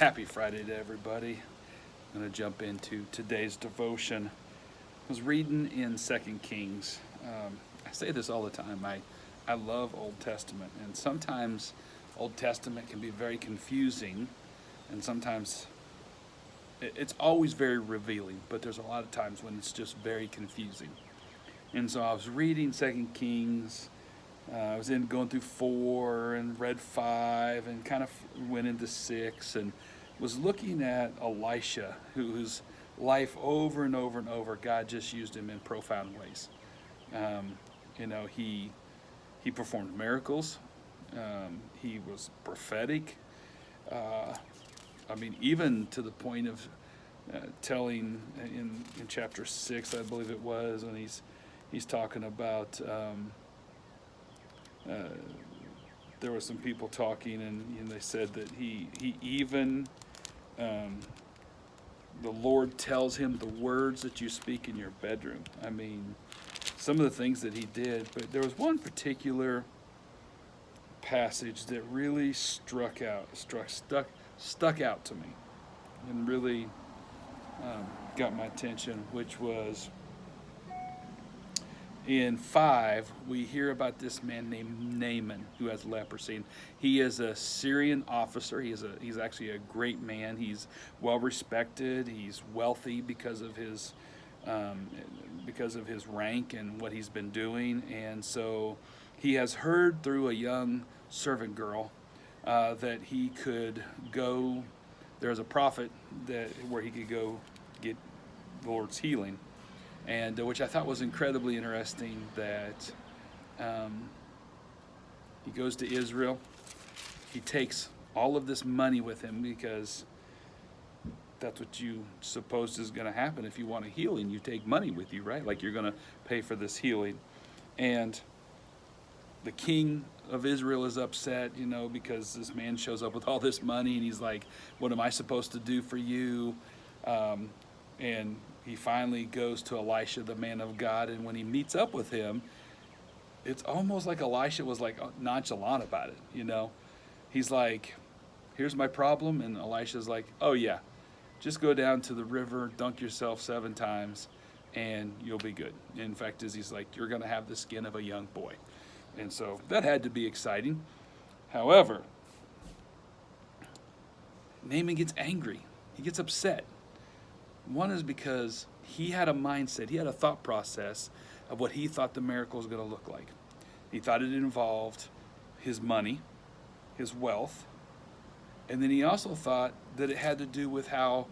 Happy Friday to everybody. I'm going to jump into today's devotion. I was reading in Second Kings. I say this all the time. I love Old Testament, and sometimes Old Testament can be very confusing, and sometimes it's always very revealing, but there's a lot of times when it's just very confusing. And so I was reading Second Kings. I was going through 4 and read 5 and kind of went into 6 and was looking at Elisha, whose life over and over and over, God just used him in profound ways. He performed miracles. He was prophetic. Even to the point of telling in chapter 6, I believe it was, when he's talking about. There were some people talking, and they said that he even the Lord tells him the words that you speak in your bedroom. I mean, some of the things that he did, but there was one particular passage that really stuck out to me, and really got my attention, which was in 5, we hear about this man named Naaman who has leprosy. And he is a Syrian officer. He's actually a great man. He's well respected. He's wealthy because of his rank and what he's been doing. And so he has heard through a young servant girl that he could go. There's a prophet where he could go get the Lord's healing. And which I thought was incredibly interesting, that he goes to Israel. He takes all of this money with him, because that's what you suppose is going to happen if you want a healing. You take money with you, right? Like, you're going to pay for this healing. And the king of Israel is upset, because this man shows up with all this money, and he's like, what am I supposed to do for you? And he finally goes to Elisha, the man of God, and when he meets up with him, it's almost like Elisha was like nonchalant about it, He's like, here's my problem, and Elisha's like, oh yeah, just go down to the river, dunk yourself 7 times, and you'll be good. In fact, he's like, you're going to have the skin of a young boy. And so that had to be exciting. However, Naaman gets angry. He gets upset. One is because he had a mindset, he had a thought process of what he thought the miracle was going to look like. He thought it involved his money, his wealth, and then he also thought that it had to do with how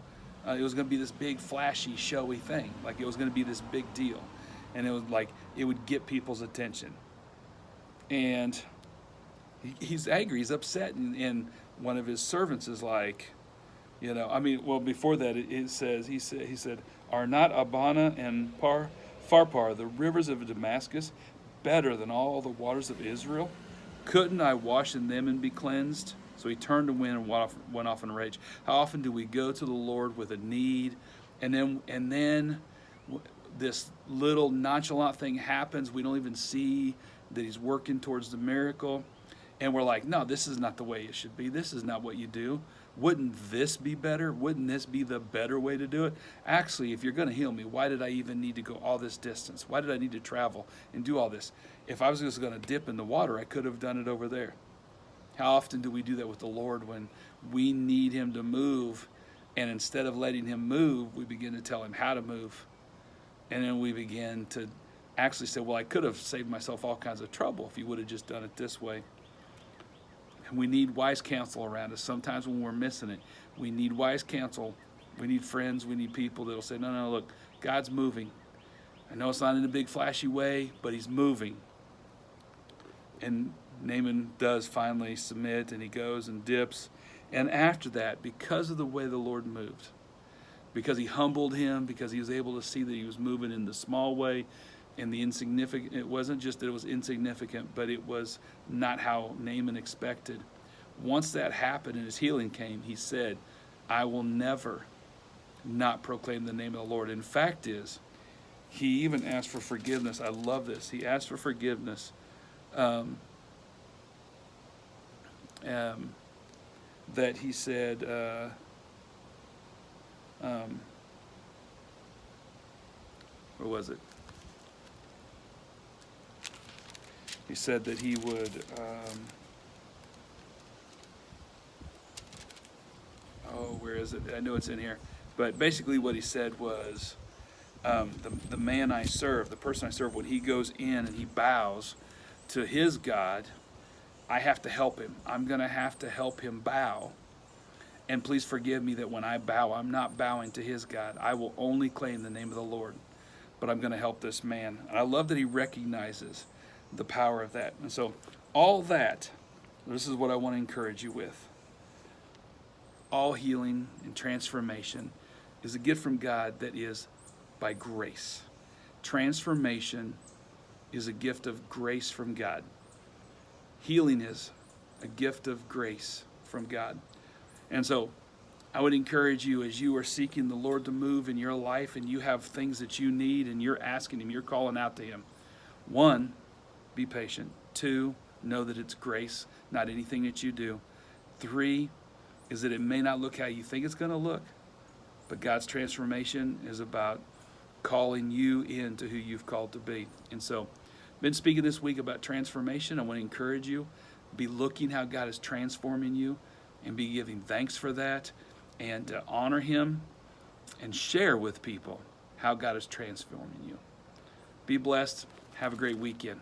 it was going to be this big, flashy, showy thing. Like, it was going to be this big deal. And it was like, it would get people's attention. And he's angry, he's upset, and one of his servants is like, before that, it says, he said, are not Abana and Pharpar, the rivers of Damascus, better than all the waters of Israel? Couldn't I wash in them and be cleansed? So he turned and went off in a rage. How often do we go to the Lord with a need, and then this little nonchalant thing happens? We don't even see that he's working towards the miracle, and we're like, no, this is not the way it should be. This is not what you do. Wouldn't this be better? Wouldn't this be the better way to do it? Actually, if you're going to heal me, why did I even need to go all this distance? Why did I need to travel and do all this? If I was just going to dip in the water, I could have done it over there. How often do we do that with the Lord when we need him to move, and instead of letting him move, we begin to tell him how to move, and then we begin to actually say, well, I could have saved myself all kinds of trouble if you would have just done it this way. And we need wise counsel around us. Sometimes when we're missing it, we need wise counsel. We need friends. We need people that will say, no, look, God's moving. I know it's not in a big flashy way, but he's moving. And Naaman does finally submit, and he goes and dips. And after that, because of the way the Lord moved, because he humbled him, because he was able to see that he was moving in the small way, and the insignificant, it wasn't just that it was insignificant, but it was not how Naaman expected. Once that happened and his healing came, he said, I will never not proclaim the name of the Lord. In fact he even asked for forgiveness. I love this. He asked for forgiveness that he said, where was it? He said that he would, where is it? I know it's in here. But basically what he said was, the man I serve, the person I serve, when he goes in and he bows to his God, I have to help him. I'm going to have to help him bow. And please forgive me that when I bow, I'm not bowing to his God. I will only claim the name of the Lord. But I'm going to help this man. And I love that he recognizes the power of that. And so all that, this is what I want to encourage you with. All healing and transformation is a gift from God that is by grace. Transformation is a gift of grace from God. Healing is a gift of grace from God. And so I would encourage you, as you are seeking the Lord to move in your life and you have things that you need and you're asking him, you're calling out to him. 1, be patient. 2, know that it's grace, not anything that you do. 3 is that it may not look how you think it's going to look, but God's transformation is about calling you into who you've called to be. And so I've been speaking this week about transformation. I want to encourage you, be looking how God is transforming you and be giving thanks for that, and honor him and share with people how God is transforming you. Be blessed. Have a great weekend.